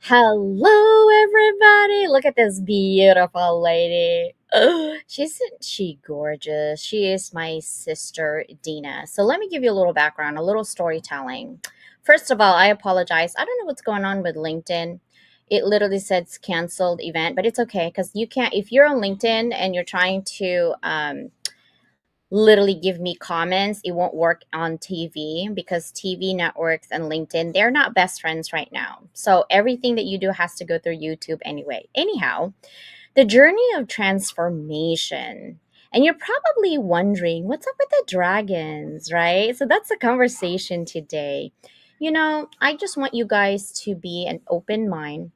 Hello, everybody. Look at this beautiful lady. Isn't she gorgeous? She is my sister, Dina. So, let me give you a little background, a little storytelling. First of all, I apologize. I don't know what's going on with LinkedIn. It literally says canceled event, but it's okay because you can't, if you're on LinkedIn and you're trying to, literally give me comments. It won't work on TV because TV networks and LinkedIn, they're not best friends right now. So everything that you do has to go through YouTube anyway. Anyhow, the journey of transformation. And you're probably wondering, what's up with the dragons, right? So that's the conversation today. I just want you guys to be an open mind,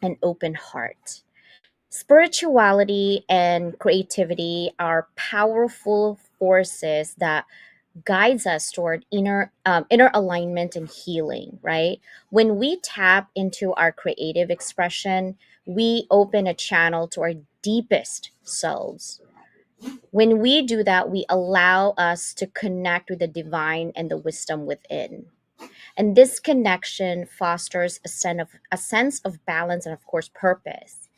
an open heart. Spirituality and creativity are powerful forces that guides us toward inner alignment and healing, right? When we tap into our creative expression, we open a channel to our deepest selves. When we do that, we allow us to connect with the divine and the wisdom within. And this connection fosters a sense of balance and, of course, purpose.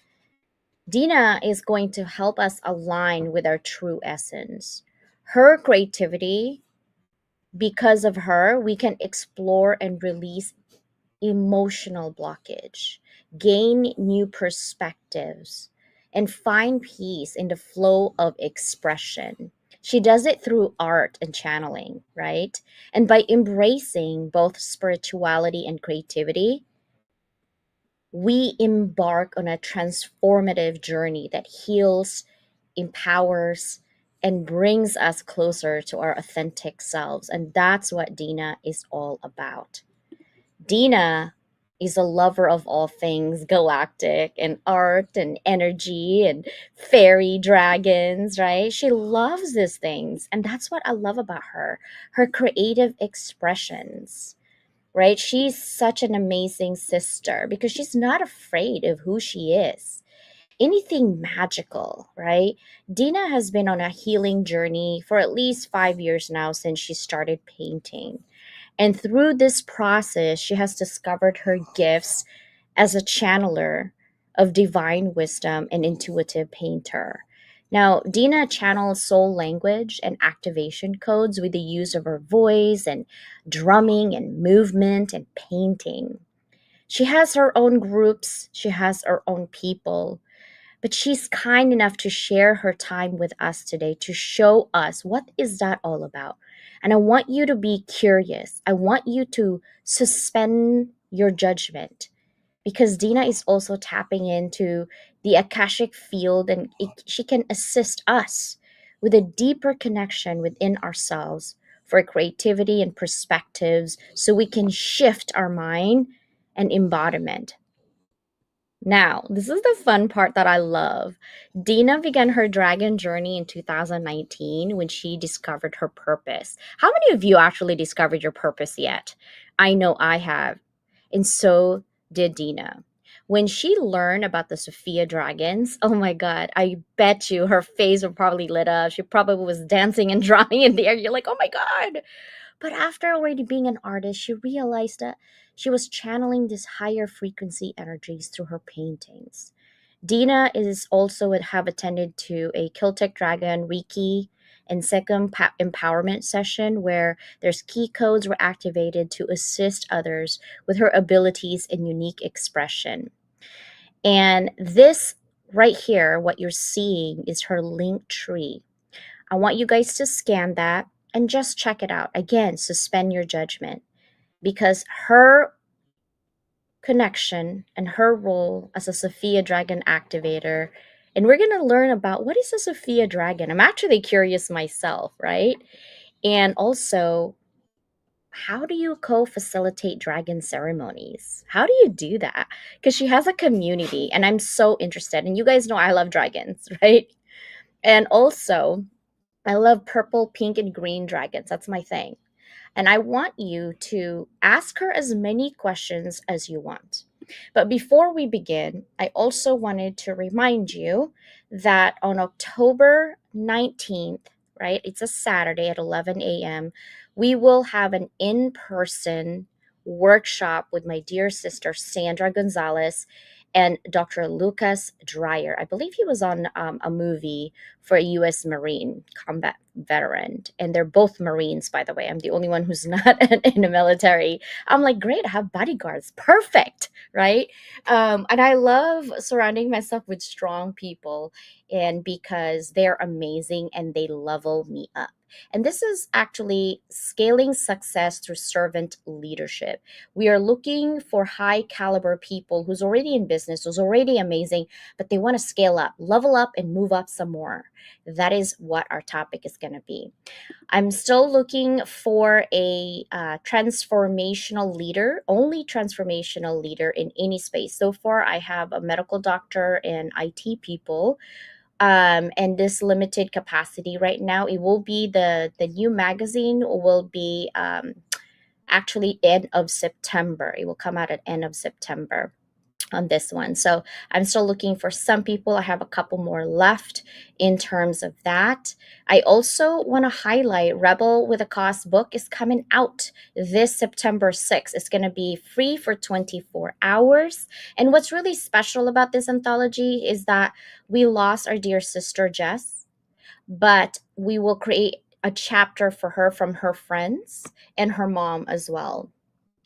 Dina is going to help us align with our true essence. Her creativity, because of her, we can explore and release emotional blockage, gain new perspectives, and find peace in the flow of expression. She does it through art and channeling, right? And by embracing both spirituality and creativity, we embark on a transformative journey that heals, empowers, and brings us closer to our authentic selves. And that's what Dina is all about. Dina is a lover of all things galactic and art and energy and fairy dragons, right? She loves these things. And that's what I love about her creative expressions, right? She's such an amazing sister because she's not afraid of who she is. Anything magical, right? Dina has been on a healing journey for at least 5 years now since she started painting. And through this process, she has discovered her gifts as a channeler of divine wisdom and intuitive painter. Now, Dina channels soul language and activation codes with the use of her voice and drumming and movement and painting. She has her own groups, she has her own people, but she's kind enough to share her time with us today to show us what is that all about. And I want you to be curious. I want you to suspend your judgment because Dina is also tapping into the Akashic field and she can assist us with a deeper connection within ourselves for creativity and perspectives so we can shift our mind and embodiment. Now, this is the fun part that I love. Dina began her dragon journey in 2019 when she discovered her purpose. How many of you actually discovered your purpose yet? I know I have, and so did Dina. When she learned about the Sophia dragons, oh my God, I bet you her face was probably lit up. She probably was dancing and drumming in the air. You're like, oh my God, but after already being an artist, she realized that she was channeling these higher frequency energies through her paintings. Dina is also would have attended to a Celtic Dragon Reiki and second empowerment session where there's key codes were activated to assist others with her abilities and unique expression. And this right here, what you're seeing is her link tree. I want you guys to scan that and just check it out. Again, suspend your judgment because her connection and her role as a Sophia Dragon activator. And we're going to learn about what is a Sophia Dragon. I'm actually curious myself, right? And also, how do you co facilitate dragon ceremonies? How do you do that? Because she has a community, and I'm so interested. And you guys know I love dragons, right? And also, I love purple, pink, and green dragons. That's my thing. And I want you to ask her as many questions as you want. But before we begin, I also wanted to remind you that on October 19th, right, it's a Saturday at 11 a.m., we will have an in person workshop with my dear sister Sandra Gonzalez and Dr. Lucas Dreyer. I believe he was on a movie for a U.S. Marine combat veteran, and they're both Marines, by the way. I'm the only one who's not in the military. I'm like, great, I have bodyguards, perfect, right? And I love surrounding myself with strong people, and because they're amazing and they level me up. And this is actually scaling success through servant leadership. We are looking for high caliber people who's already in business, who's already amazing, but they want to scale up, level up, and move up some more. That is what our topic is going to be. I'm still looking for a transformational leader, only transformational leader in any space. So far, I have a medical doctor and IT people, and this limited capacity right now. It will be the new magazine will be actually end of September. It will come out at end of September on this one. So I'm still looking for some people. I have a couple more left in terms of that. I also want to highlight Rebel with a Cause book is coming out this September 6th. It's going to be free for 24 hours. And what's really special about this anthology is that we lost our dear sister Jess, but we will create a chapter for her from her friends and her mom as well,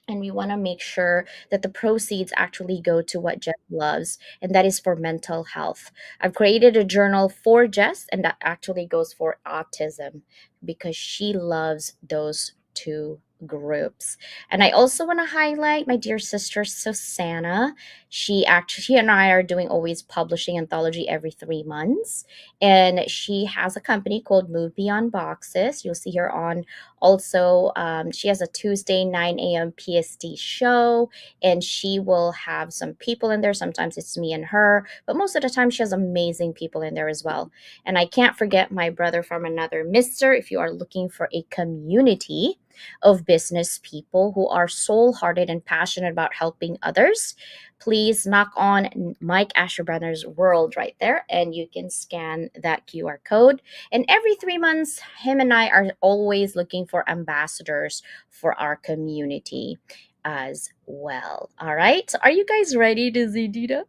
and we want to make sure that the proceeds actually go to what Jess loves, and that is for mental health. I've created a journal for Jess, and that actually goes for autism because she loves those two groups. And I also want to highlight my dear sister Susanna. She and I are doing always publishing anthology every 3 months, and she has a company called Move Beyond Boxes. You'll see her on also, she has a Tuesday 9 a.m. PST show, and she will have some people in there. Sometimes it's me and her, but most of the time she has amazing people in there as well. And I can't forget my brother from another mister. If you are looking for a community of business people who are soul hearted and passionate about helping others, please knock on Mike Asherbrenner's World right there, and you can scan that QR code. And every 3 months, him and I are always looking for ambassadors for our community as well. All right. So are you guys ready to see Dina?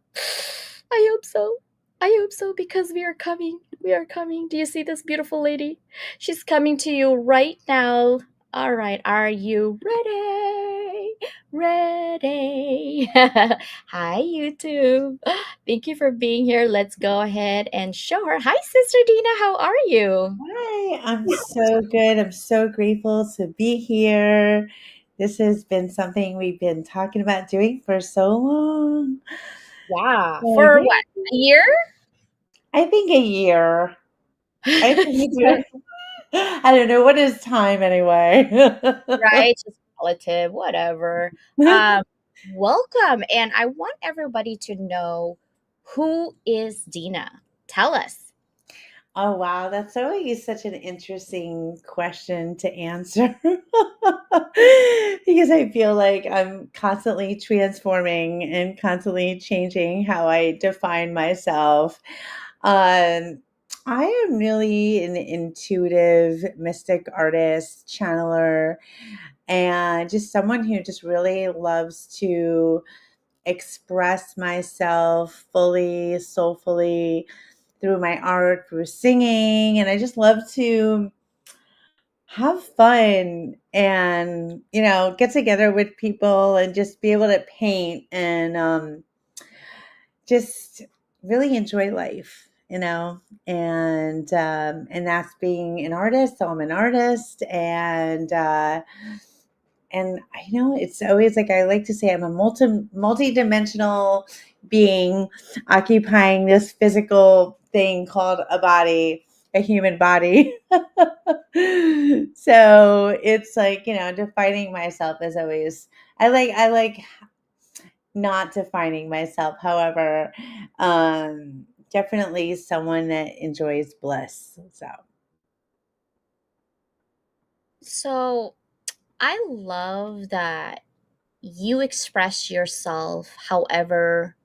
I hope so. I hope so because we are coming. We are coming. Do you see this beautiful lady? She's coming to you right now. All right. Are you ready? Ready. Hi, YouTube. Thank you for being here. Let's go ahead and show her. Hi, Sister Dina. How are you? Hi, I'm so good. I'm so grateful to be here. This has been something we've been talking about doing for so long. Yeah. So, For yeah, what? A year? I think a year. I think it's been, I don't know, what is time anyway? Right. Just relative, whatever. Um, Welcome. And I want everybody to know, who is Dina? Tell us. Oh, wow. That's always such an interesting question to answer because I feel like I'm constantly transforming and constantly changing how I define myself. Um, I am really an intuitive, mystic artist, channeler, and just someone who just really loves to express myself fully, soulfully through my art, through singing. And I just love to have fun and, get together with people and just be able to paint and just really enjoy life, and that's being an artist. So I'm an artist, and I know it's always like I like to say I'm a multi-dimensional being occupying this physical thing called a body, a human body. So it's like, defining myself is always I like not defining myself. However, definitely someone that enjoys bliss. So So I love that you express yourself however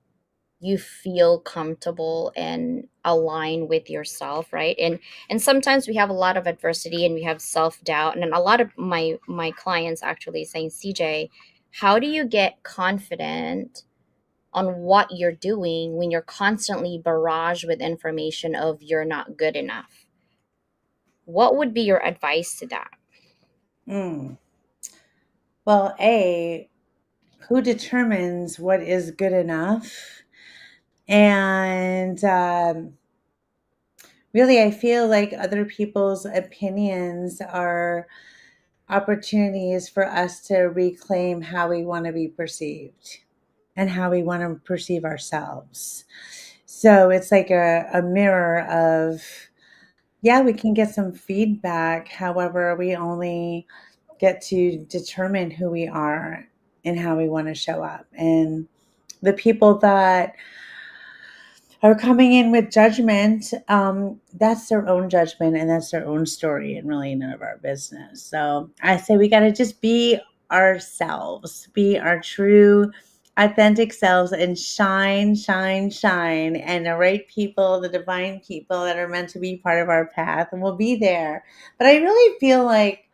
you feel comfortable and align with yourself, right? And sometimes we have a lot of adversity and we have self-doubt, and then a lot of my clients actually saying, CJ, How do you get confident on what you're doing when you're constantly barraged with information of you're not good enough? What would be your advice to that? Mm. Well, A, who determines what is good enough? And really, I feel like other people's opinions are opportunities for us to reclaim how we want to be perceived and how we want to perceive ourselves. So it's like a mirror of, yeah, we can get some feedback. However, we only get to determine who we are and how we want to show up. And the people that are coming in with judgment, that's their own judgment and that's their own story and really none of our business. So I say we got to just be ourselves, be our true, authentic selves and shine, shine, shine. And the right people, the divine people that are meant to be part of our path, and we'll be there. But I really feel like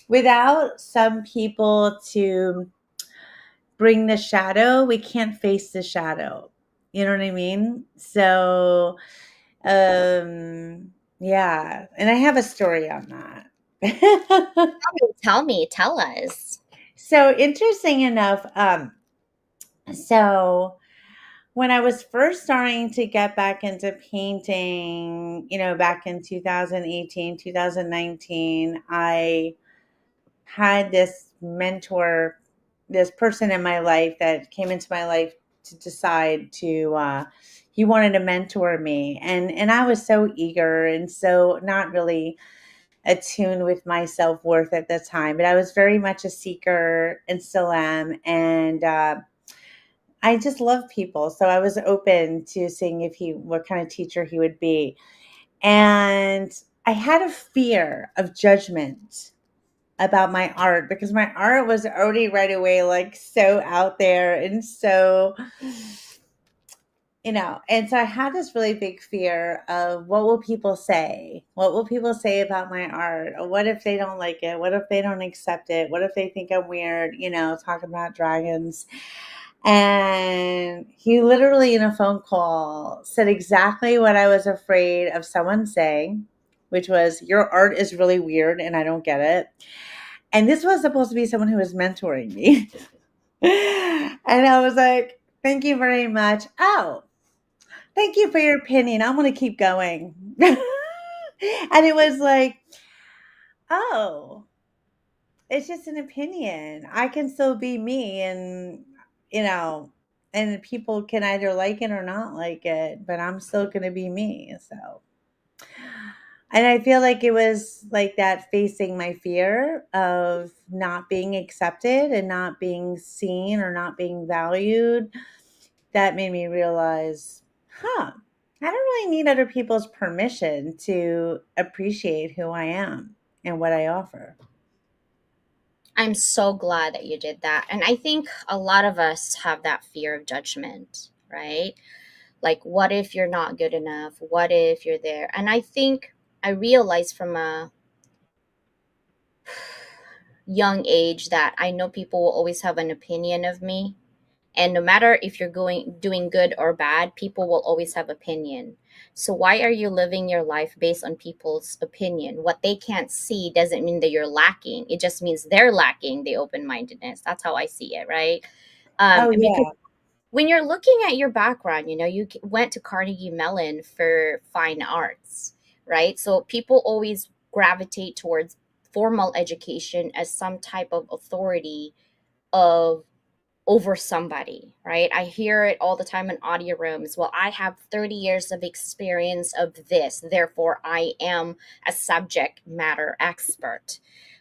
without some people to bring the shadow, we can't face the shadow. You know what I mean? So, yeah, and I have a story on that. Tell me, tell us. So, interesting enough, so when I was first starting to get back into painting, back in 2018, 2019, I had this mentor, this person in my life that came into my life to decide to he wanted to mentor me, and I was so eager and so not really attuned with my self-worth at the time, but I was very much a seeker and still am, and I just love people, so I was open to seeing if he what kind of teacher he would be. And I had a fear of judgment about my art because my art was already right away like so out there and so, and so I had this really big fear of what will people say? What will people say about my art? Or what if they don't like it? What if they don't accept it? What if they think I'm weird, talking about dragons? And he literally in a phone call said exactly what I was afraid of someone saying, which was, your art is really weird and I don't get it. And this was supposed to be someone who was mentoring me. And I was like, thank you very much. Oh, thank you for your opinion. I'm going to keep going. And it was like, oh, it's just an opinion. I can still be me you know, and people can either like it or not like it, but I'm still going to be me. So, and I feel like it was like that, facing my fear of not being accepted and not being seen or not being valued, that made me realize, huh, I don't really need other people's permission to appreciate who I am and what I offer. I'm so glad that you did that. And I think a lot of us have that fear of judgment, right? Like, what if you're not good enough? What if you're there? And I think I realized from a young age that I know people will always have an opinion of me. And no matter if you're going doing good or bad, people will always have opinion. So why are you living your life based on people's opinion? What they can't see doesn't mean that you're lacking. It just means they're lacking the open-mindedness. That's how I see it, right? Oh, Because yeah. when you're looking at your background, you went to Carnegie Mellon for fine arts, right? So people always gravitate towards formal education as some type of authority of over somebody, right? I hear it all the time in audio rooms. Well, I have 30 years of experience of this, therefore I am a subject matter expert.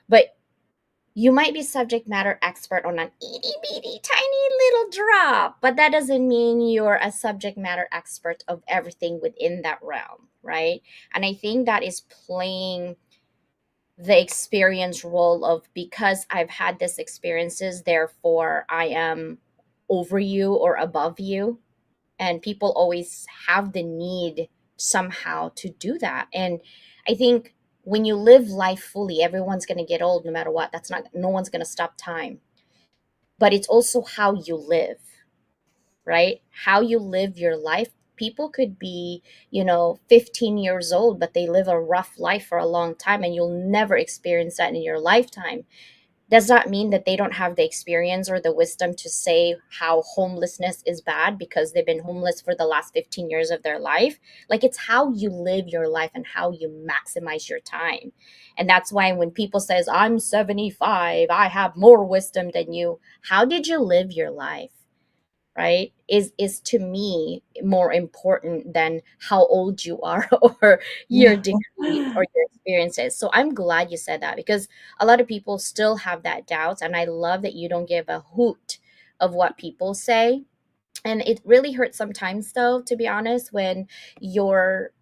But you might be subject matter expert on an itty bitty tiny little drop, but that doesn't mean you're a subject matter expert of everything within that realm, right? And I think that is playing the experience role of, because I've had these experiences, therefore I am over you or above you. And people always have the need somehow to do that. And I think when you live life fully, everyone's going to get old no matter what. That's not, no one's going to stop time. but it's also how you live, right? How you live your life. People could be, 15 years old, but they live a rough life for a long time, and you'll never experience that in your lifetime. Does that mean that they don't have the experience or the wisdom to say how homelessness is bad because they've been homeless for the last 15 years of their life? Like, it's how you live your life and how you maximize your time. And that's why when people says I'm 75, I have more wisdom than you, how did you live your life? Right, is to me more important than how old you are or your Yeah. degree or your experiences. So I'm glad you said that, because a lot of people still have that doubt, and I love that you don't give a hoot of what people say. And it really hurts sometimes, though, to be honest, when you're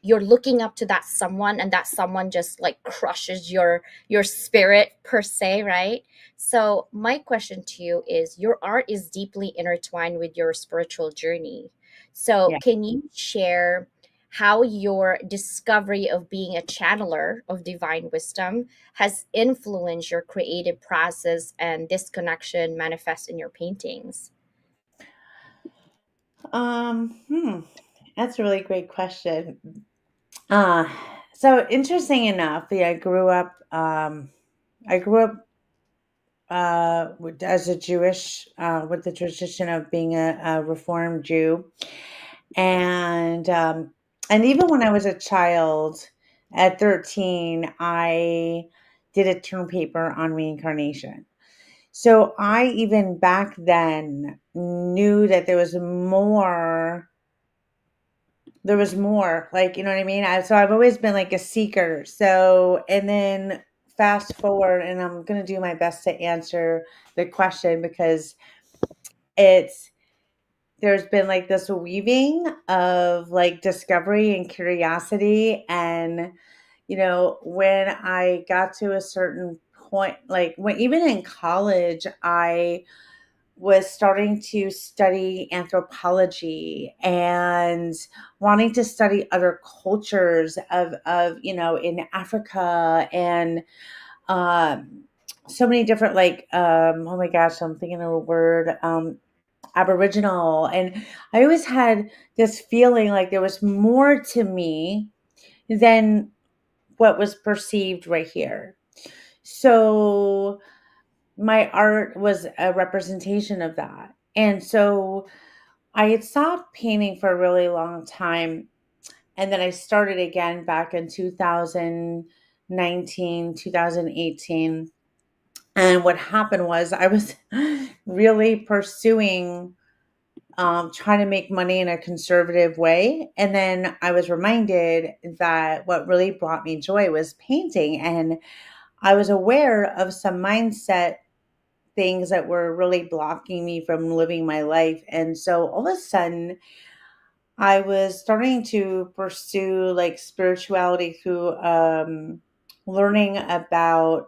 you're looking up to that someone, and that someone just like crushes your spirit per se, right? So my question to you is, your art is deeply intertwined with your spiritual journey. So Yeah. can you share how your discovery of being a channeler of divine wisdom has influenced your creative process, and this connection manifests in your paintings? Hmm. That's a really great question. Uh, so interesting enough, yeah, I grew up as a Jewish, with the tradition of being a Reformed Jew, and and even when I was a child, at 13, I did a term paper on reincarnation. So I even back then knew that there was more, like, you know what I mean? So I've always been like a seeker. So, and then fast forward, and I'm going to do my best to answer the question, because it's, there's been like this weaving of like discovery and curiosity. And, when I got to a certain point, like when, even in college, I was starting to study anthropology and wanting to study other cultures of in Africa, and um so many different, like, oh my gosh, I'm thinking of a word, aboriginal. And I always had this feeling like there was more to me than what was perceived right here. So my art was a representation of that. And so I had stopped painting for a really long time. And then I started again back in 2019, 2018. And what happened was I was really pursuing, trying to make money in a conservative way. And then I was reminded that what really brought me joy was painting. And I was aware of some mindset things that were really blocking me from living my life. And so all of a sudden, I was starting to pursue like spirituality through, learning about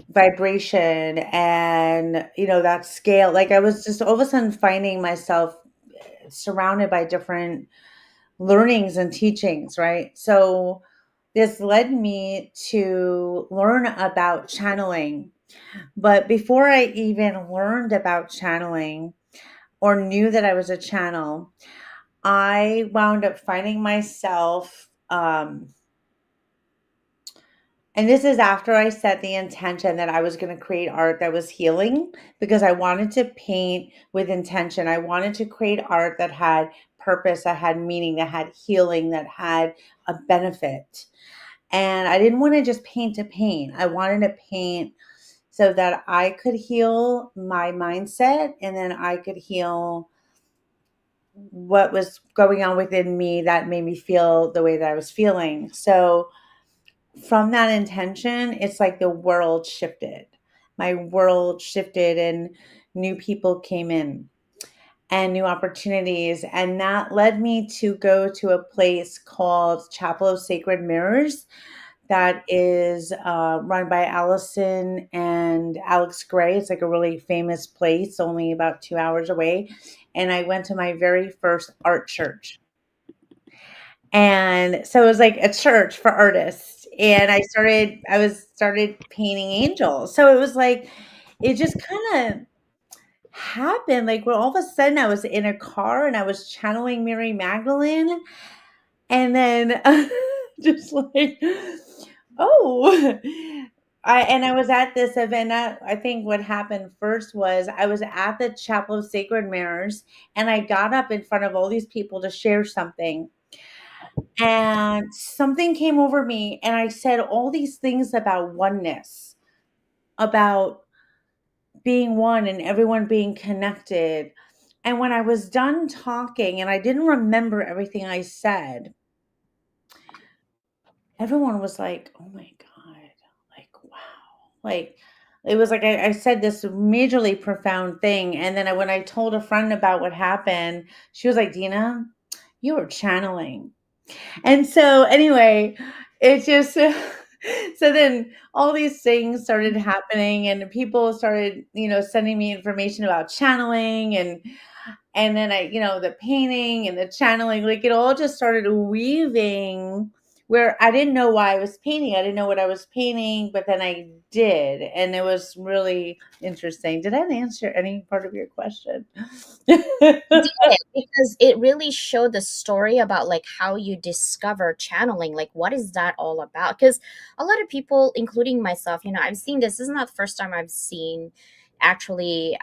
vibration and, that scale. Like, I was just all of a sudden finding myself surrounded by different learnings and teachings, right? So this led me to learn about channeling. But before I even learned about channeling or knew that I was a channel, I wound up finding myself, and this is after I set the intention that I was going to create art that was healing, because I wanted to paint with intention. I wanted to create art that had purpose, that had meaning, that had healing, that had a benefit. And I didn't want to just paint to paint. I wanted to paint so that I could heal my mindset, and then I could heal what was going on within me that made me feel the way that I was feeling. So from that intention, it's like the world shifted. My world shifted, and new people came in and new opportunities. And that led me to go to a place called Chapel of Sacred Mirrors, that is run by Allison and Alex Gray. It's like a really famous place, only about 2 hours away. And I went to my very first art church. And so it was like a church for artists. And I started painting angels. So it was like, it just kind of happened. Like where all of a sudden I was in a car and I was channeling Mary Magdalene, and then just like, oh, I was at this event. I think what happened first was I was at the Chapel of Sacred Mirrors, and I got up in front of all these people to share something, and something came over me, and I said all these things about oneness, about being one and everyone being connected. And when I was done talking and I didn't remember everything I said, everyone was like, "Oh my god." Like, wow. Like it was like I said this majorly profound thing, and then when I told a friend about what happened, she was like, "Dina, you were channeling." And so anyway, it just so then all these things started happening, and people started, sending me information about channeling, and then the painting and the channeling, like it all just started weaving, where I didn't know why I was painting. I didn't know what I was painting, but then I did. And it was really interesting. Did that answer any part of your question? Did, because it really showed the story about like how you discover channeling, like what is that all about? Because a lot of people, including myself, I've seen this. This is not the first time I've seen actually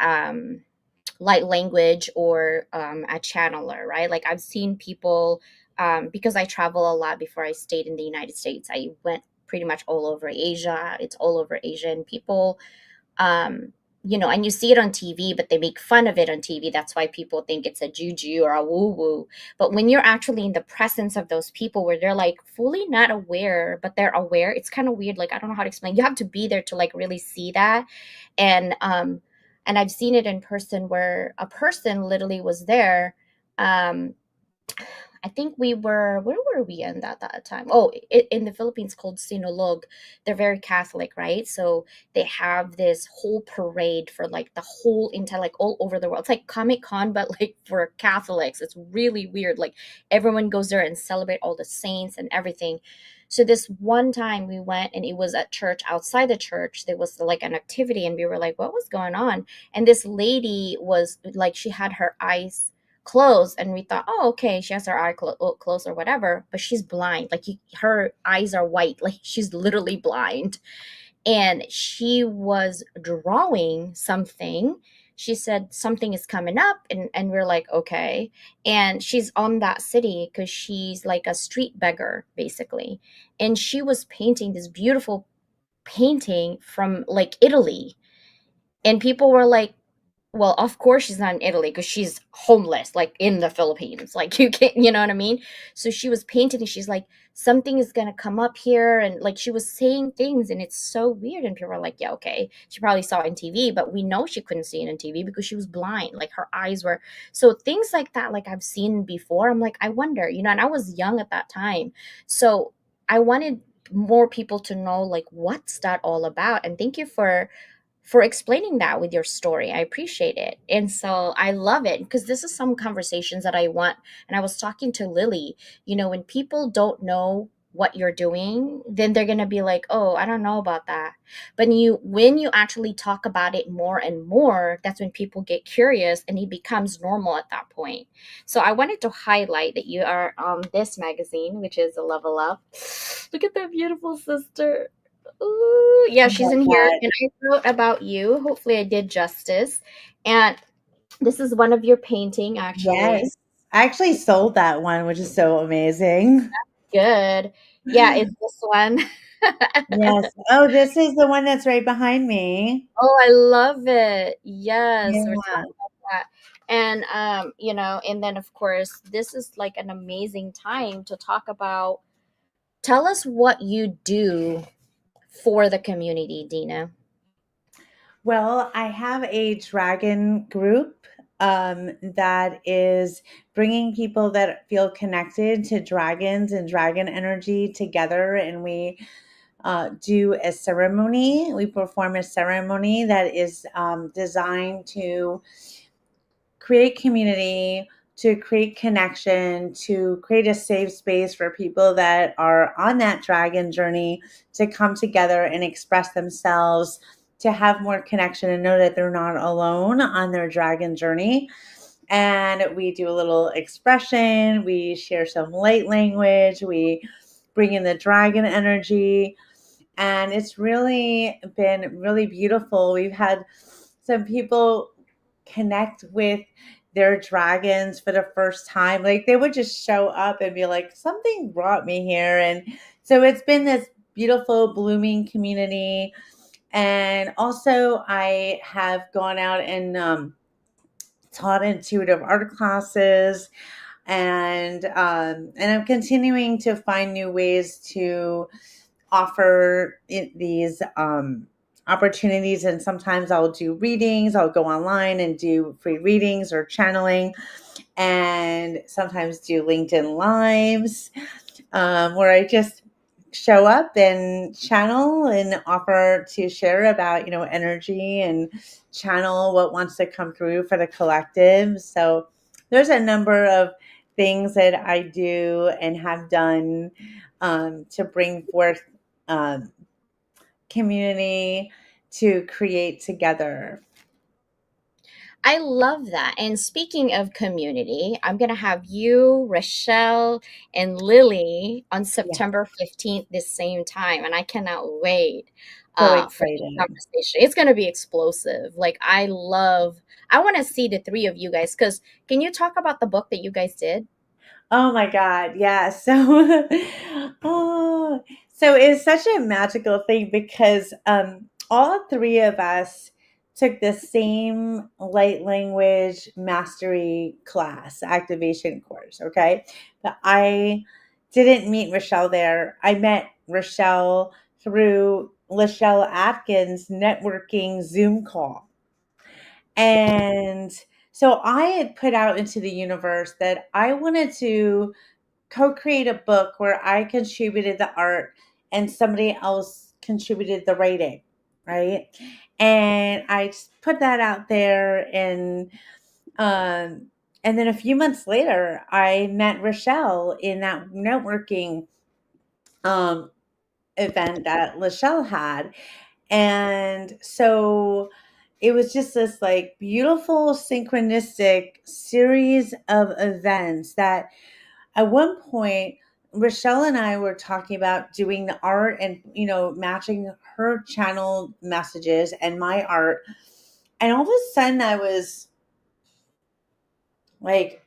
light language or a channeler, right? Like I've seen people, because I travel a lot. Before I stayed in the United States, I went pretty much all over Asia. It's all over Asia, and people, um and you see it on TV, but they make fun of it on TV. That's why people think it's a juju or a woo woo. But when you're actually in the presence of those people where they're like fully not aware, but they're aware, it's kind of weird. Like, I don't know how to explain. You have to be there to like really see that. And I've seen it in person where a person literally was there. um I think where were we in that time? Oh, in the Philippines, called Sinulog. They're very Catholic, right? So they have this whole parade for like the whole entire, like all over the world. It's like Comic Con, but like for Catholics. It's really weird. Like everyone goes there and celebrate all the saints and everything. So this one time we went, and it was at church. Outside the church, there was like an activity, and we were like, what was going on? And this lady was like, she had her eyes closed, and we thought, oh, okay, she has her closed or whatever, but she's blind. Like her eyes are white, like she's literally blind. And she was drawing something. She said something is coming up, and we're like, okay. And she's on that city because she's like a street beggar basically, and she was painting this beautiful painting from like Italy. And people were like, well, of course she's not in Italy because she's homeless, like in the Philippines. Like you can't, you know what I mean? So she was painting, and she's like, something is gonna come up here, and like she was saying things, and it's so weird. And people were like, yeah, okay. She probably saw it in TV, but we know she couldn't see it in TV because she was blind. Like her eyes were, so things like that, like I've seen before. I'm like, I wonder, and I was young at that time. So I wanted more people to know like what's that all about. And thank you for explaining that with your story. I appreciate it. And so I love it because this is some conversations that I want. And I was talking to Lily, when people don't know what you're doing, then they're going to be like, "Oh, I don't know about that." But when you actually talk about it more and more, that's when people get curious, and it becomes normal at that point. So I wanted to highlight that you are on this magazine, which is a Level Up. Look at that beautiful sister. Ooh, yeah, I she's love in here, that. and I wrote about you. Hopefully, I did justice. And this is one of your painting, actually. Yes. I actually sold that one, which is so amazing. Good. Yeah, it's this one. Yes. Oh, this is the one that's right behind me. Oh, I love it. Yes, we're Yeah. talking about that. And and then of course, this is like an amazing time to talk about. Tell us what you do for the community, Dina. Well, I have a dragon group that is bringing people that feel connected to dragons and dragon energy together. And we do a ceremony. We perform a ceremony that is designed to create community, to create connection, to create a safe space for people that are on that dragon journey to come together and express themselves, to have more connection and know that they're not alone on their dragon journey. And we do a little expression, we share some light language, we bring in the dragon energy, and it's really been really beautiful. We've had some people connect with their dragons for the first time. Like they would just show up and be like, something brought me here. And so it's been this beautiful, blooming community. And also, I have gone out and taught intuitive art classes, and I'm continuing to find new ways to offer these opportunities. And sometimes I'll do readings. I'll go online and do free readings or channeling, and sometimes do LinkedIn lives, where I just show up and channel and offer to share about, energy and channel what wants to come through for the collective. So there's a number of things that I do and have done to bring forth um, community to create together. I love that. And speaking of community, I'm going to have you, Rochelle, and Lily on Yes, September 15th, this same time. And I cannot wait so for this excited. conversation. It's going to be explosive. Like, I want to see the three of you guys. Because can you talk about the book that you guys did? Oh my God, yeah. So, oh, so it's such a magical thing because all three of us took the same light language mastery class, activation course. Okay, but I didn't meet Rochelle there. I met Rochelle through Lachelle Atkins' networking Zoom call. And so I had put out into the universe that I wanted to co-create a book where I contributed the art and somebody else contributed the writing, right? And I just put that out there, um and then a few months later I met Rochelle in that networking um event that Lachelle had. And so it was just this like beautiful synchronistic series of events that at one point Rochelle and I were talking about doing the art and matching her channel messages and my art. And all of a sudden like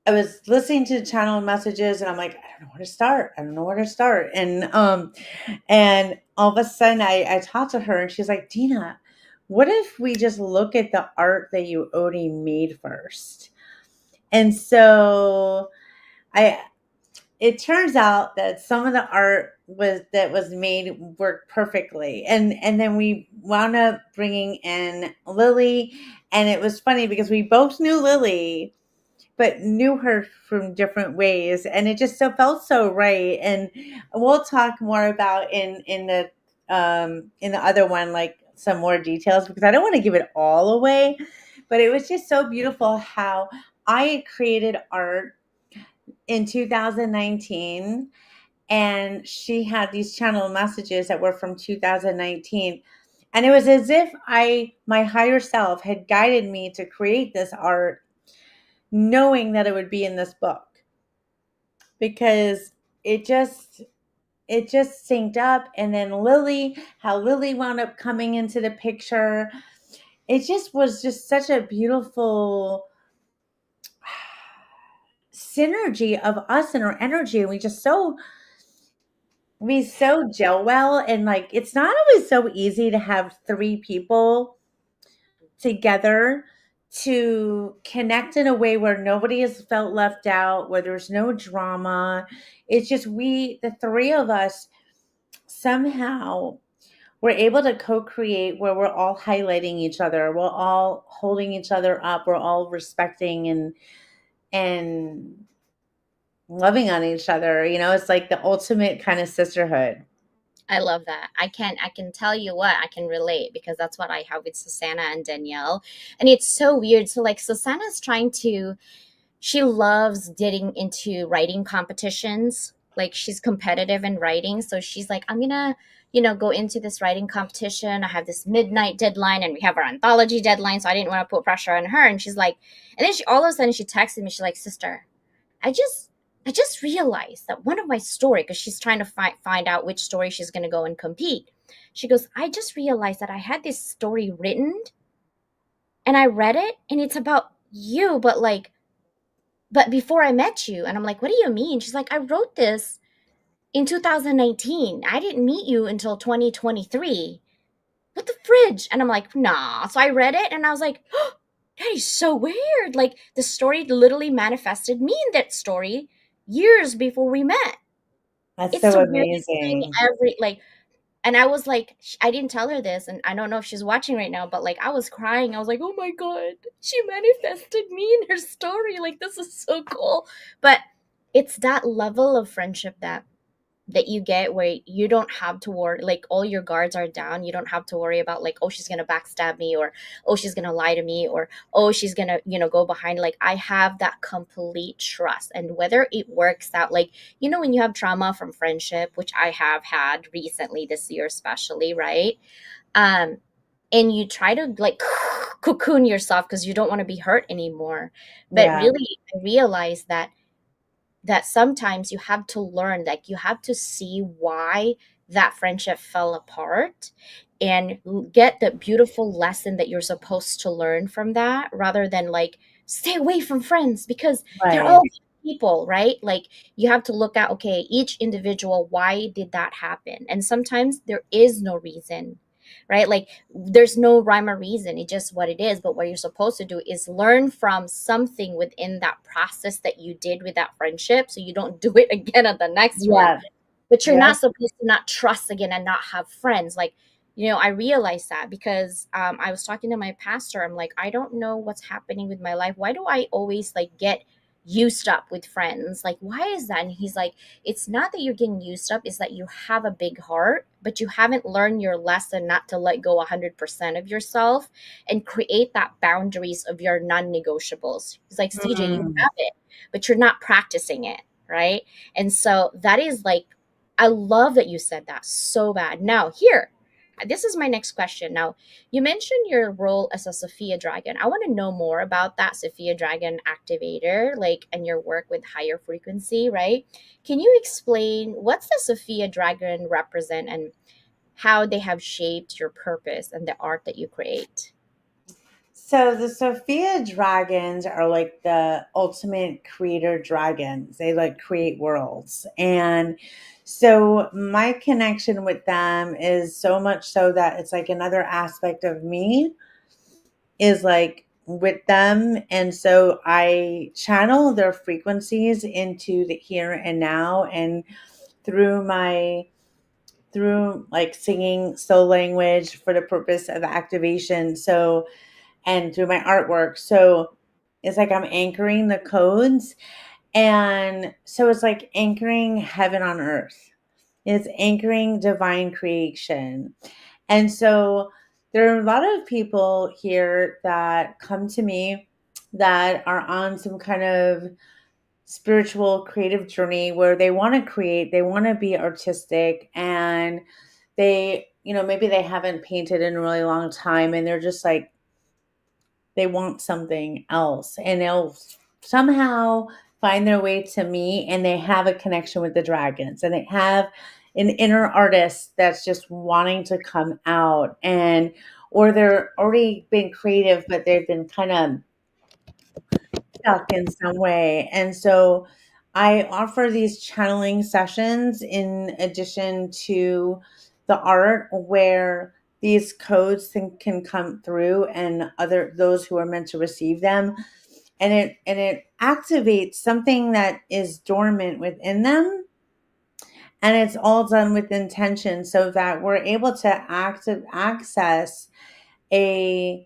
I was listening to the channel messages and I'm like, I don't know where to start. I don't know where to start. And all of a sudden, I talked to her and she's like, Dina, what if we just look at the art that you already made first? And so I, it turns out that some of the art was made worked perfectly, and then we wound up bringing in Lily, and it was funny because we both knew Lily but knew her from different ways, and it just so felt so right. And we'll talk more about in the other one, like some more details, because I don't want to give it all away. But it was just so beautiful how I had created art in 2019, and she had these channel messages that were from 2019, and it was as if my higher self had guided me to create this art, knowing that it would be in this book, because it just it just synced up. And then Lily, how Lily wound up coming into the picture, it just was just such a beautiful synergy of us and our energy, and we so gel well. And like it's not always so easy to have three people together to connect in a way where nobody has felt left out, where there's no drama. It's just the three of us, somehow we're able to co-create where we're all highlighting each other, we're all holding each other up, we're all respecting and loving on each other. It's like the ultimate kind of sisterhood. I love that. I can tell you what, I can relate because that's what I have with Susanna and Danielle. And it's so weird. So like Susanna's trying to she loves getting into writing competitions. Like she's competitive in writing, so she's like, I'm gonna, go into this writing competition. I have this midnight deadline, and we have our anthology deadline, so I didn't want to put pressure on her. And she's like, and then she all of a sudden she texted me. She's like, sister, I just I just realized that one of my story, because she's trying to find out which story she's gonna go and compete. She goes, I just realized that I had this story written and I read it and it's about you, but before I met you. And I'm like, what do you mean? She's like, I wrote this in 2019. I didn't meet you until 2023. What the fridge? And I'm like, nah. So I read it and I was like, oh, that is so weird. Like the story literally manifested me in that story years before we met. That's It's so the weirdest thing amazing. every like. And I was like, I didn't tell her this, and I don't know if she's watching right now, but like I was crying. I was like, oh my god, she manifested me in her story. Like this is so cool. But it's that level of friendship that you get where you don't have to worry, like all your guards are down. You don't have to worry about like, oh, she's gonna backstab me, or oh, she's gonna lie to me, or oh, she's gonna, go behind. Like I have that complete trust. And whether it works out, like, when you have trauma from friendship, which I have had recently this year especially, right? um and you try to like cocoon yourself because you don't want to be hurt anymore. But Yeah, really I realize that sometimes you have to learn, like you have to see why that friendship fell apart and get the beautiful lesson that you're supposed to learn from that, rather than like stay away from friends because they're all right. people, right? Like you have to look at, okay, each individual, why did that happen? And sometimes there is no reason, right? Like there's no rhyme or reason. It's just what it is. But what you're supposed to do is learn from something within that process that you did with that friendship, so you don't do it again at the next one. Yeah. But you're Yep. not supposed to not trust again and not have friends. Like, I realized that because I was talking to my pastor. I'm like, I don't know what's happening with my life. Why do I always like get used up with friends? Like, why is that? And he's like, it's not that you're getting used up, it's that you have a big heart, but you haven't learned your lesson not to let go 100% of yourself and create that boundaries of your non-negotiables. He's like, CJ, you Mm. have it, but you're not practicing it, right? And so that is like, I love that you said that so bad. Now, here, this is my next question. Now, you mentioned your role as a Sophia Dragon. I want to know more about that Sophia Dragon activator, like, and your work with higher frequency, right? Can you explain what's the Sophia Dragon represent and how they have shaped your purpose and the art that you create? So the Sophia dragons are like the ultimate creator dragons. They like create worlds. And so my connection with them is so much so that it's like another aspect of me is like with them. And so I channel their frequencies into the here and now, and through my through like singing soul language for the purpose of activation. So, and through my artwork. So it's like I'm anchoring the codes. And so it's like anchoring heaven on earth. It's anchoring divine creation. And so there are a lot of people here that come to me that are on some kind of spiritual creative journey where they want to create, they want to be artistic, and they, maybe they haven't painted in a really long time, and they're just like, they want something else, and they'll somehow find their way to me, and they have a connection with the dragons, and they have an inner artist that's just wanting to come out, and or they're already been creative but they've been kind of stuck in some way. And so I offer these channeling sessions in addition to the art, where these codes can come through, and other those who are meant to receive them, and it activates something that is dormant within them, and it's all done with intention so that we're able to access a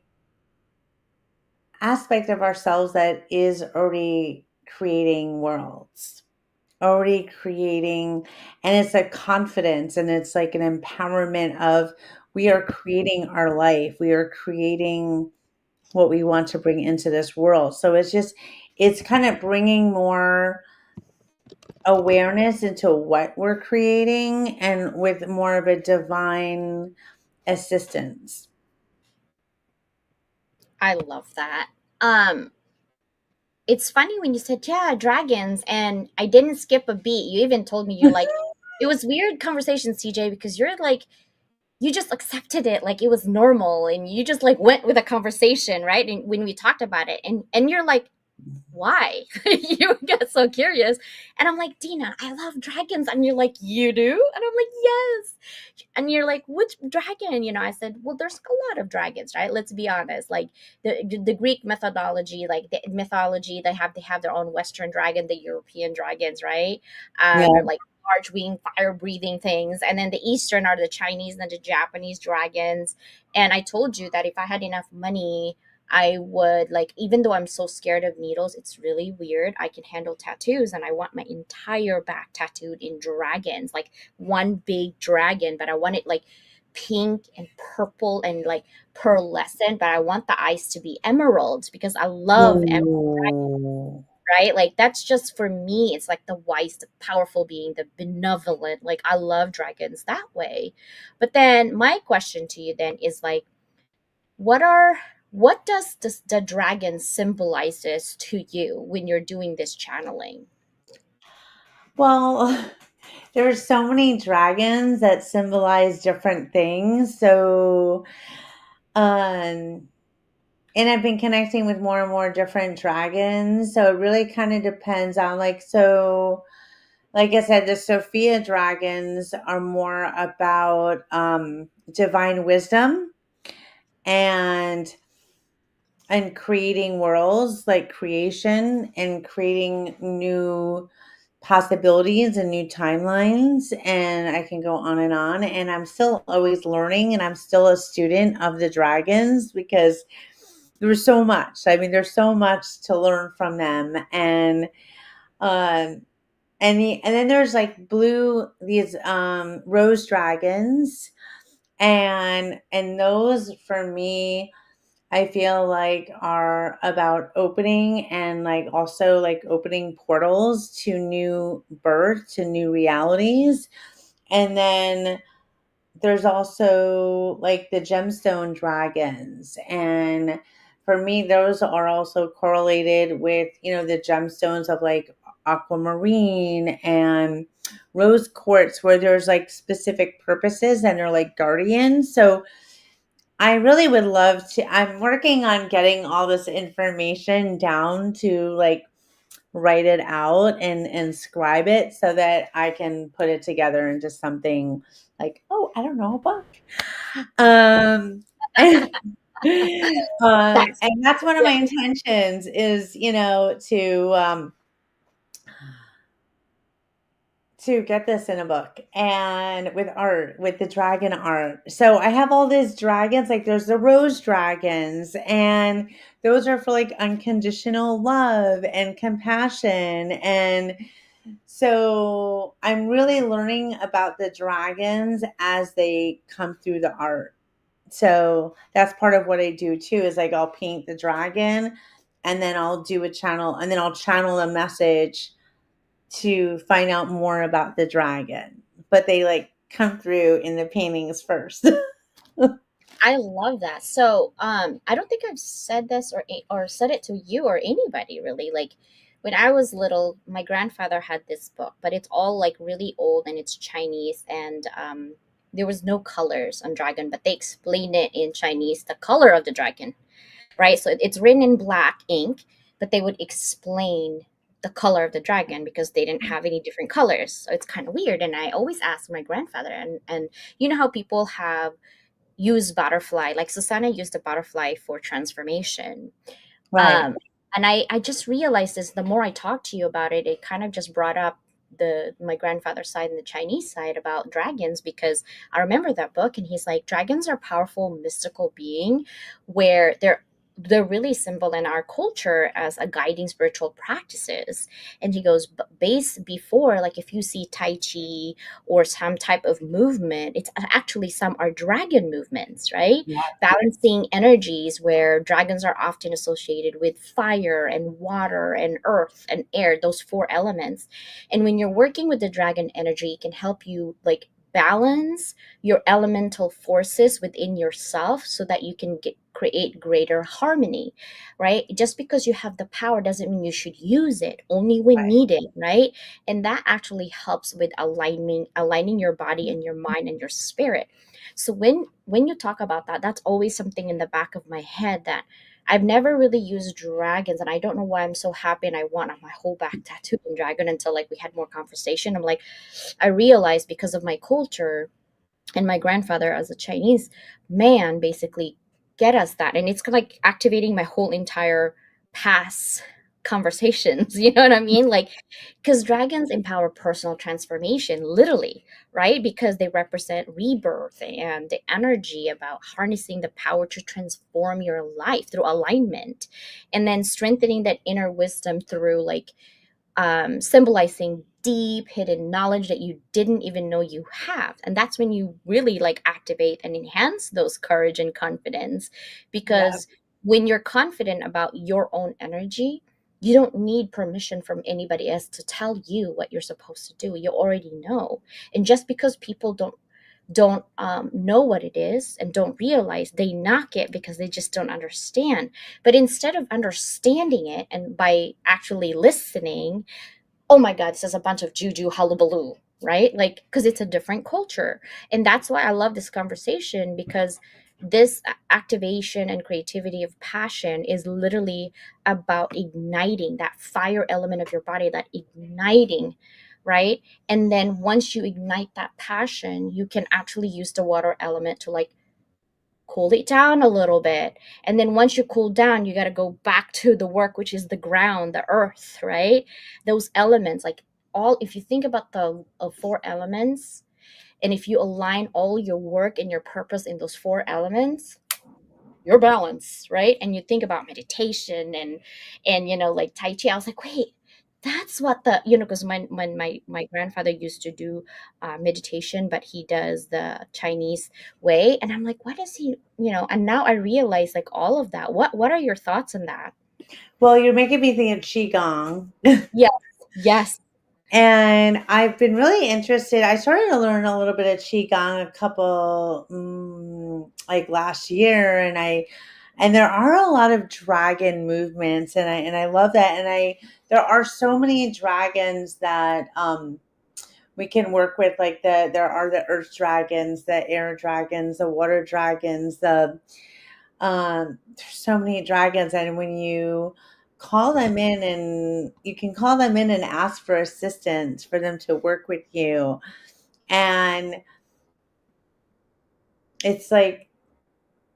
aspect of ourselves that is already creating worlds, already creating, and it's a confidence, and it's like an empowerment of, we are creating our life, we are creating what we want to bring into this world. So it's just, it's kind of bringing more awareness into what we're creating and with more of a divine assistance. I love that. Um, it's funny when you said, yeah, dragons, and I didn't skip a beat. You even told me you're like, it was weird conversation, CJ, because you're like, you just accepted it like it was normal and you just like went with a conversation, right? And when we talked about it, and you're like, why? You get so curious. And I'm like, Dina, I love dragons. And you're like, you do? And I'm like, yes. And you're like, which dragon? I said, well, there's a lot of dragons, right? Let's be honest. Like the Greek methodology, like the mythology, they have their own Western dragon, the European dragons, right? Yeah. They're like large winged fire breathing things. And then the Eastern are the Chinese and the Japanese dragons. And I told you that if I had enough money, I would like, even though I'm so scared of needles, it's really weird. I can handle tattoos and I want my entire back tattooed in dragons, like one big dragon, but I want it like pink and purple and like pearlescent, but I want the eyes to be emeralds because I love emerald, Ooh. right? Like that's just for me. It's like the wise, the powerful being, the benevolent. Like I love dragons that way. But then my question to you then is like, what are what does the dragon symbolizes to you when you're doing this channeling? Well, there's so many dragons that symbolize different things. So, um, and I've been connecting with more and more different dragons. So it really kind of depends on like I said, the Sophia dragons are more about divine wisdom and creating worlds, like creation and creating new possibilities and new timelines, and I can go on, and I'm still always learning, and I'm still a student of the dragons because there's so much. I mean, there's so much to learn from them. Um and then there's like blue these rose dragons, and those for me I feel like are about opening, and like also like opening portals to new birth, to new realities. And then there's also like the gemstone dragons. And for me, those are also correlated with, the gemstones of like aquamarine and rose quartz, where there's like specific purposes and they're like guardians. So I really would love to. I'm working on getting all this information down to like write it out and scribe it so that I can put it together into something like, oh, I don't know, a book. Um, and, That's and that's one of yeah. my intentions is, to get this in a book and with art, with the dragon art. So I have all these dragons, like there's the rose dragons, and those are for like unconditional love and compassion. And so I'm really learning about the dragons as they come through the art. So that's part of what I do too, is like I'll paint the dragon and then I'll do a channel, and then I'll channel a message to find out more about the dragon. But they like come through in the paintings first. I love that. So, I don't think I've said this or said it to you or anybody really. Like when I was little, my grandfather had this book, but it's all like really old and it's Chinese, and there was no colors on dragon, but they explained it in Chinese, the color of the dragon, right? So it's written in black ink, but they would explain the color of the dragon because they didn't have any different colors. So it's kind of weird. And I always ask my grandfather, and you know how people have used butterfly, like Susanna used the butterfly for transformation. Right. Um, and I just realized this the more I talked to you about it, it kind of just brought up the my grandfather's side and the Chinese side about dragons, because I remember that book and he's like, dragons are powerful mystical being where they're they're really symbol in our culture as a guiding spiritual practices. And he goes, base before, like if you see Tai Chi or some type of movement, it's actually some are dragon movements, right? Yeah. Balancing energies where dragons are often associated with fire and water and earth and air, those four elements. And when you're working with the dragon energy, it can help you like balance your elemental forces within yourself so that you can create greater harmony, right? Just because you have the power doesn't mean you should use it, only when Right. needed, right? And that actually helps with aligning your body and your mind and your spirit. So when you talk about that, that's always something in the back of my head that I've never really used dragons, and I don't know why I'm so happy and I want my whole back tattooed in dragon until like we had more conversation. I'm like, I realized because of my culture and my grandfather as a Chinese man basically get us that. And it's like activating my whole entire past conversations. You know what I mean? Like, because dragons empower personal transformation, literally, right? Because they represent rebirth and the energy about harnessing the power to transform your life through alignment and then strengthening that inner wisdom through like symbolizing deep hidden knowledge that you didn't even know you have. And that's when you really like activate and enhance those courage and confidence. Yeah. Because when you're confident about your own energy, you don't need permission from anybody else to tell you what you're supposed to do. You already know. And just because people don't know what it is and don't realize, they knock it because they just don't understand. But instead of understanding it and by actually listening, oh my god, this is a bunch of juju hullabaloo, right? Like, because it's a different culture. And that's why I love this conversation, because this activation and creativity of passion is literally about igniting that fire element of your body, that igniting, right? And then once you ignite that passion, you can actually use the water element to like cool it down a little bit. And then once you cool down, you got to go back to the work, which is the ground, the earth, right? Those elements, like all, if you think about the four elements, and if you align all your work and your purpose in those four elements, your balance, right? And you think about meditation and like Tai Chi. I was like, wait, that's what the because my grandfather used to do meditation, but he does the Chinese way, and I'm like, what is he? And now I realize like all of that. What are your thoughts on that? Well, you're making me think of qigong. Yes, yes. And I've been really interested. I started to learn a little bit of qigong a couple, like last year, and there are a lot of dragon movements, and I love that. And there are so many dragons that we can work with. Like there are the earth dragons, the air dragons, the water dragons, there's so many dragons, and when you call them in, and you can call them in and ask for assistance for them to work with you, and it's like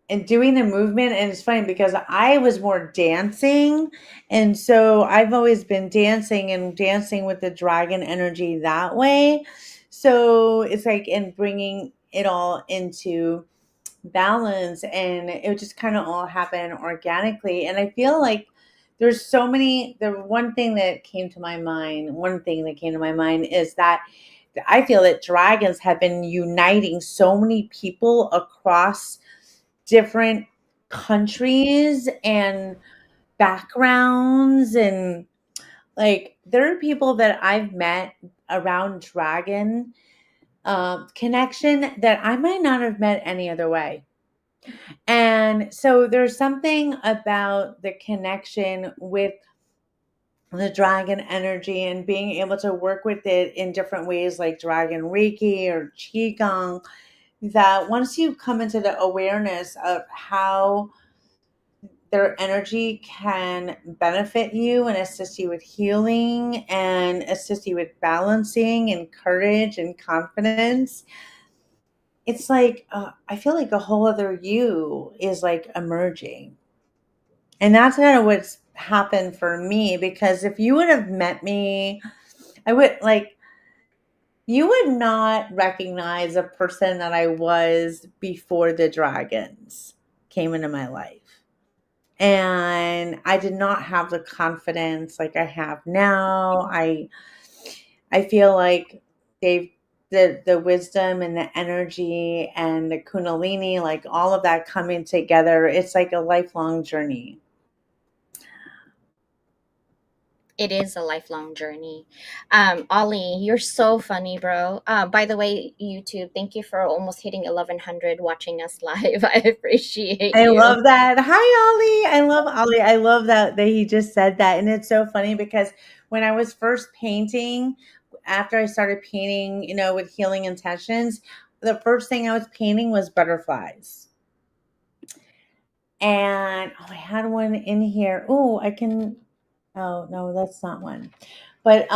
and doing the movement. And it's funny because I was more dancing, and so I've always been dancing and dancing with the dragon energy that way. So it's like in bringing it all into balance, and it would just kind of all happen organically. And I feel like there's so many the one thing that came to my mind is that I feel that dragons have been uniting so many people across different countries and backgrounds, and like there are people that I've met around dragon connection that I might not have met any other way. And so there's something about the connection with the dragon energy and being able to work with it in different ways, like dragon Reiki or Qigong, that once you come into the awareness of how their energy can benefit you and assist you with healing and assist you with balancing and courage and confidence, it's like I feel like a whole other you is like emerging. And that's kind of what's happened for me, because if you would have met me, I would like, you would not recognize a person that I was before the dragons came into my life. and I did not have the confidence like I have now. I feel like they've the wisdom and the energy and the kundalini, like all of that coming together. It's like a lifelong journey. It is a lifelong journey. Ollie, you're so funny, bro. By the way, YouTube, thank you for almost hitting 1100 watching us live. I appreciate I you. love that. Hi, Ollie. I love Ollie. I love that he just said that. And it's so funny because when I was first painting, after I started painting, with healing intentions, the first thing I was painting was butterflies. And I had one in here. Oh, I can oh no, that's not one. But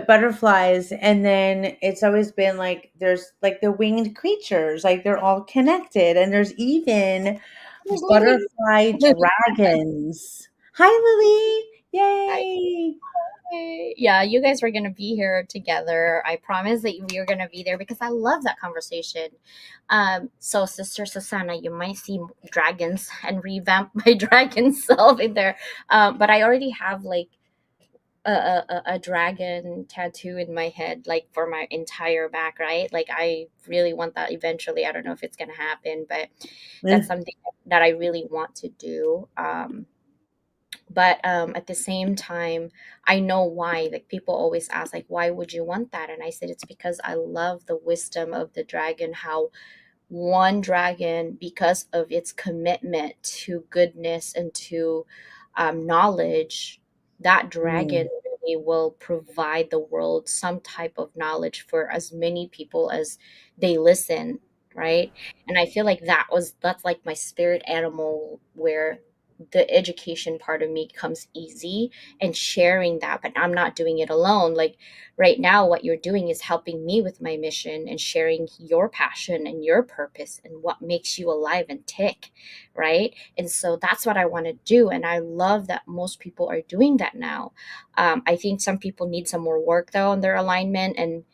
butterflies, and then it's always been like there's like the winged creatures, like they're all connected, and there's even There's Lily. butterfly dragons. Hi, Lily. Hi. Yay. Yeah, you guys were gonna be here together. I promise that we are gonna be there because I love that conversation. So Sister Susanna, you might see dragons and revamp my dragon self in there. But I already have like a dragon tattoo in my head, like for my entire back, right? Like I really want that eventually. I don't know if it's gonna happen, but that's something that I really want to do. But at the same time, I know why. Like people always ask, like, why would you want that? And I said it's because I love the wisdom of the dragon, how one dragon, because of its commitment to goodness and to knowledge, that dragon Mm. really will provide the world some type of knowledge for as many people as they listen, right? And I feel like that's like my spirit animal, where the education part of me comes easy and sharing that, but I'm not doing it alone. Like right now, what you're doing is helping me with my mission and sharing your passion and your purpose and what makes you alive and tick, right? And so that's what I want to do, and I love that most people are doing that now. I think some people need some more work though on their alignment, and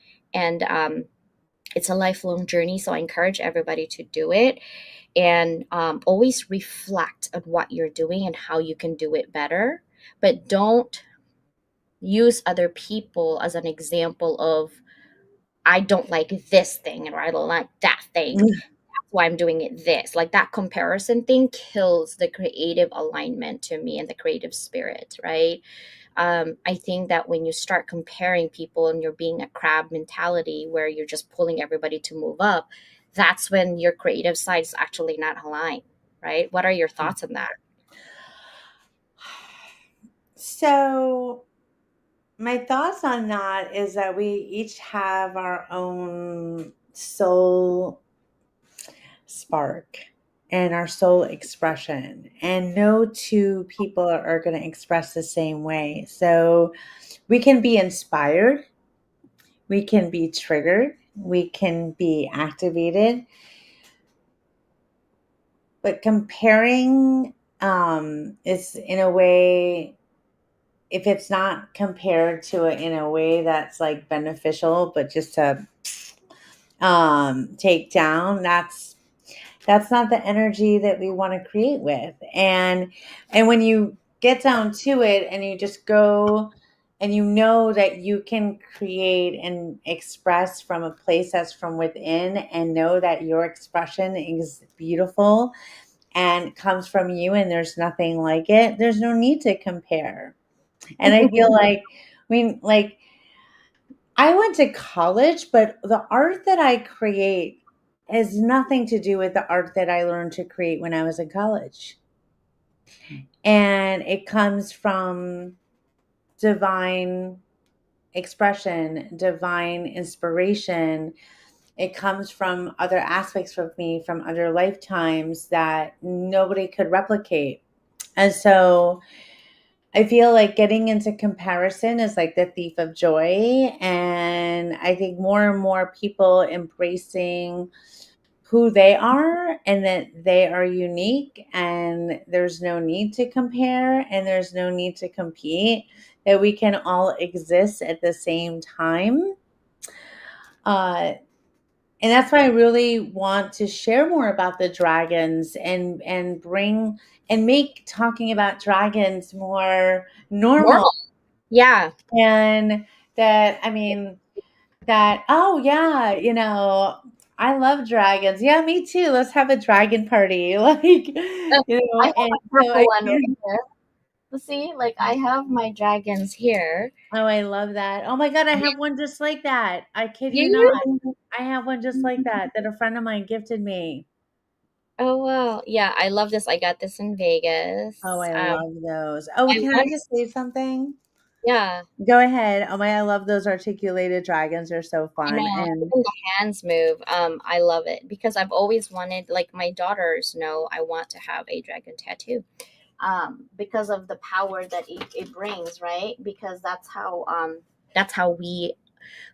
it's a lifelong journey, so I encourage everybody to do it, and always reflect on what you're doing and how you can do it better, but don't use other people as an example of, I don't like this thing or I don't like that thing. That's why I'm doing it this. Like that comparison thing kills the creative alignment to me and the creative spirit, right? I think that when you start comparing people and you're being a crab mentality where you're just pulling everybody to move up, that's when your creative side is actually not aligned, right? What are your thoughts on that? So, my thoughts on that is that we each have our own soul spark and our soul expression, and no two people are going to express the same way. So, we can be inspired, we can be triggered, we can be activated, but comparing is in a way, if it's not compared to it in a way that's like beneficial, but just to take down, that's not the energy that we want to create with. And when you get down to it and you just go and you know that you can create and express from a place that's from within, and know that your expression is beautiful and comes from you and there's nothing like it, there's no need to compare. And I feel like, like I went to college, but the art that I create has nothing to do with the art that I learned to create when I was in college. And it comes from divine expression, divine inspiration. It comes from other aspects of me from other lifetimes that nobody could replicate. And so I feel like getting into comparison is like the thief of joy. And I think more and more people embracing who they are and that they are unique and there's no need to compare and there's no need to compete, that we can all exist at the same time. Uh, and that's why I really want to share more about the dragons and bring and make talking about dragons more normal. Normal. Yeah. And that, I mean, that, oh yeah, I love dragons. Yeah, me too. Let's have a dragon party. Like, I have and a so purple I one right can, here. See, like I have my dragons here. oh, I love that. Oh my God, I have one just like that. I kid you not. You? I have one just like that a friend of mine gifted me. Oh wow. Yeah, I love this. I got this in Oh, Vegas. I love those. Oh, I can I want just say something? yeah, Go ahead. Oh my, I love those articulated dragons. They're so I fun. know. And Even the hands move. I love it because I've always wanted, like my daughters know I want to have a dragon tattoo. Because of the power that it brings, right? Because that's how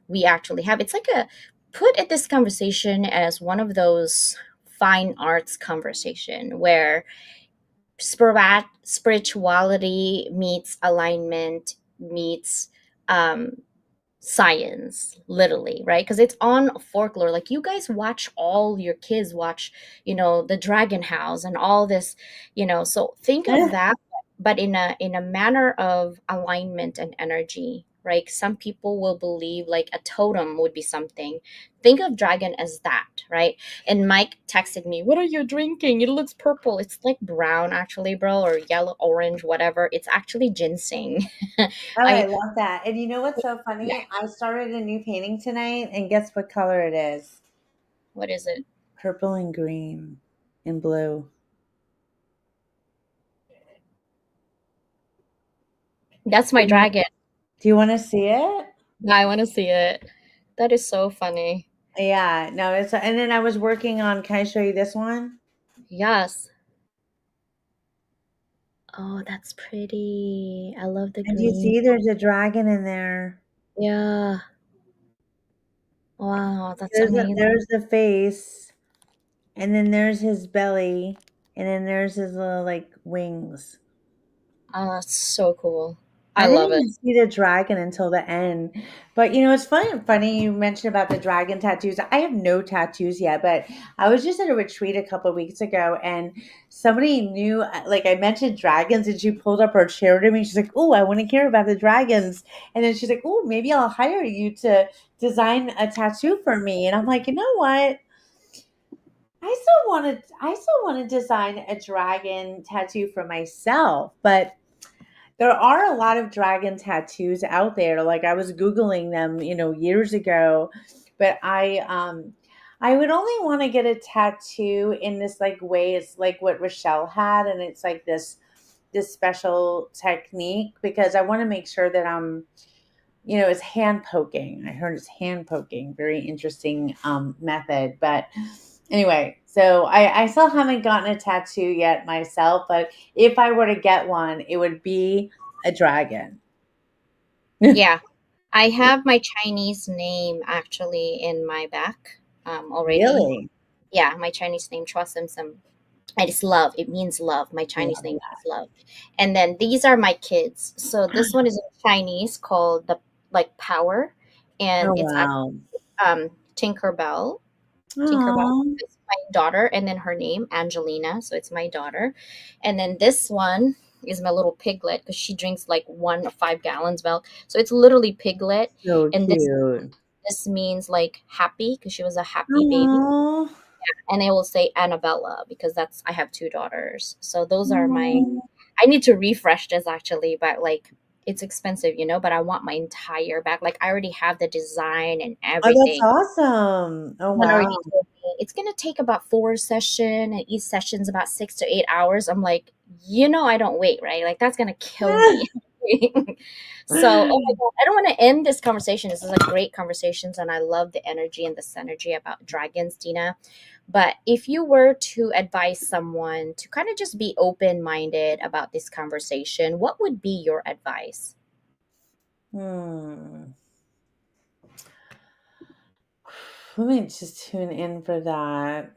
we actually have. It's like a put at this conversation as one of those fine arts conversation where spirituality meets alignment meets um science, literally, right? Because it's on folklore. Like you guys watch, all your kids watch, the Dragon House and all this, so think of that, but in a manner of alignment and energy, right? Some people will believe like a totem would be something. Think of dragon as that, right? And Mike texted me, what are you drinking? It looks purple. It's like brown actually, bro, or yellow, orange, whatever. It's actually ginseng. oh, I I love that. And you know what's so Yeah. funny? I started a new painting tonight, and guess what color it is? What is it? Purple and green and blue. That's my Do you, dragon. do you want to see it? Yeah, I want to see it. That is so funny. Yeah, no, and then I was working on, can I show you this one? Yes. Oh, that's pretty. I love the And do you green. see there's a dragon in there? Yeah. Wow, that's amazing. There's the face, and then there's his belly, and then there's his little like wings. Oh, that's so cool. I I didn't love it. even see the dragon until the end. But it's funny you mentioned about the dragon tattoos. I have no tattoos yet, but I was just at a retreat a couple of weeks ago, and somebody knew, like I mentioned dragons, and she pulled up her chair to me. She's like, "Oh, I want to hear about the dragons." And then she's like, "Oh, maybe I'll hire you to design a tattoo for me." And I'm like, "You know what? I still want to design a dragon tattoo for myself, but there are a lot of dragon tattoos out there. Like I was Googling them, years ago, but I would only want to get a tattoo in this like way. It's like what Rochelle had, and it's like this special technique because I want to make sure that it's hand poking. I heard it's hand poking, very interesting method. But anyway, so I still haven't gotten a tattoo yet myself, but if I were to get one, it would be a dragon. Yeah. I have my Chinese name actually in my back already. Really? Yeah, my Chinese name, Chua Sim Sim. And it's love. It means love. My I Chinese love name that. means love. And then these are my kids. So this one is in Chinese called the like power, and Oh it's wow. Tinkerbell. Tinkerbell Oh, is my daughter, and then her name Angelina. So it's my daughter, and then this one is my little piglet because she drinks like 1 or 5 gallons milk. So it's literally piglet, so and cute. this means like happy because she was a happy baby, Oh, and I will say Annabella because that's I have 2 daughters. So those are my. oh. I need to refresh this actually, but like it's expensive, but I want my entire back. Like I already have the design and Oh, that's everything. awesome. Oh Someone wow. already told me it's gonna take about 4 session, and each session's about 6 to 8 hours. I'm like, I don't wait, right? Like that's gonna kill me. So, oh my god, I don't want to end this conversation. This is a great conversations, and I love the energy and the synergy about dragons, Dina. But if you were to advise someone to kind of just be open minded about this conversation, what would be your advice? Hmm. Let me just tune in for that.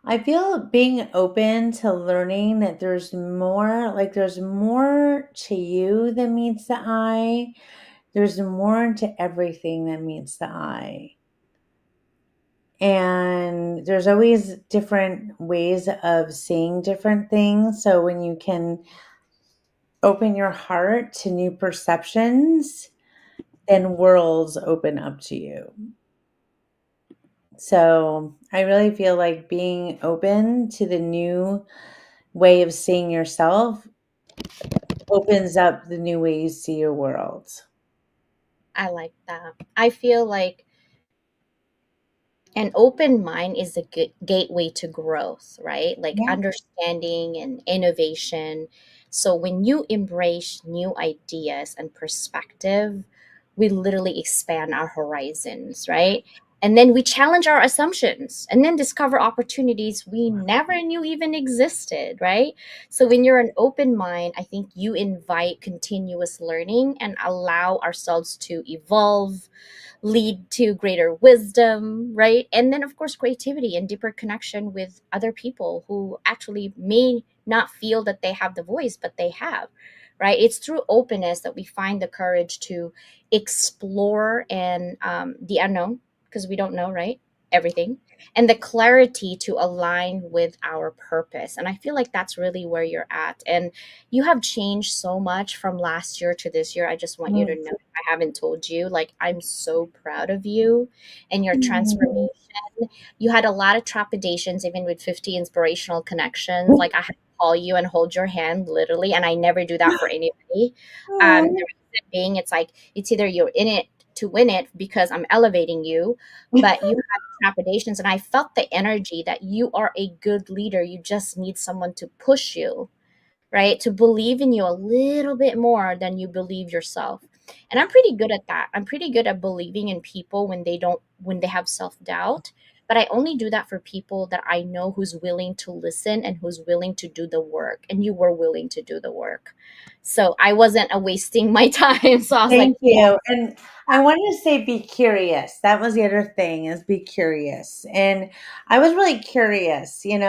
I feel being open to learning that there's more to you than meets the eye. There's more to everything than meets the eye. And there's always different ways of seeing different things. So when you can open your heart to new perceptions, then worlds open up to you. So I really feel like being open to the new way of seeing yourself opens up the new way you see your world. I like that. I feel like an open mind is a good gateway to growth, right? Like Yeah. understanding and innovation. So when you embrace new ideas and perspective, we literally expand our horizons, right? And then we challenge our assumptions and then discover opportunities we never knew even existed, right? So when you're an open mind, I think you invite continuous learning and allow ourselves to evolve, lead to greater wisdom, right? And then, of course, creativity and deeper connection with other people who actually may not feel that they have the voice, but they have, right? It's through openness that we find the courage to explore and the unknown, because we don't know, right? Everything. And the clarity to align with our purpose. And I feel like that's really where you're at. And you have changed so much from last year to this year. I just want you to know, I haven't told you, like, I'm so proud of you and your transformation. Mhm. You had a lot of trepidations, even with 50 inspirational connections. Like, I had to call you and hold your hand, literally, and I never do that for anybody. The Oh. reason being, it's like, it's either you're in it to win it because I'm elevating you, but you had trepidations, and I felt the energy that you are a good leader. You just need someone to push you, right? To believe in you a little bit more than you believe yourself. And I'm pretty good at that. I'm pretty good at believing in people when they have self-doubt. But I only do that for people that I know who's willing to listen and who's willing to do the work. And you were willing to do the work. So I wasn't wasting my time. So I was like, Thank you. And I wanted to say be curious. That was the other thing is be curious. And I was really curious, and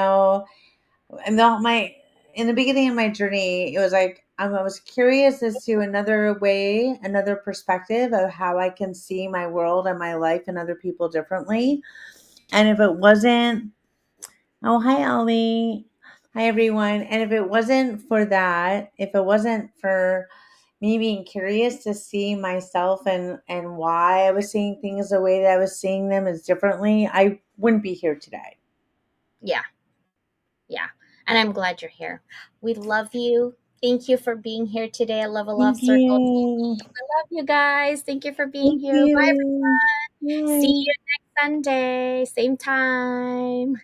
my in the beginning of my journey, it was like I was curious as to another way, another perspective of how I can see my world and my life and other people differently. And if it wasn't, oh, hi, Ollie. Hi, everyone. And if it wasn't for that, if it wasn't for me being curious to see myself and why I was seeing things the way that I was seeing them as differently, I wouldn't be here today. yeah, yeah. And I'm glad you're here. We love you. Thank you for being here today at Level Up Thank Circle. you. Love you guys. Thank you for being Thank here. Bye. you. See Bye. you next Sunday, same time.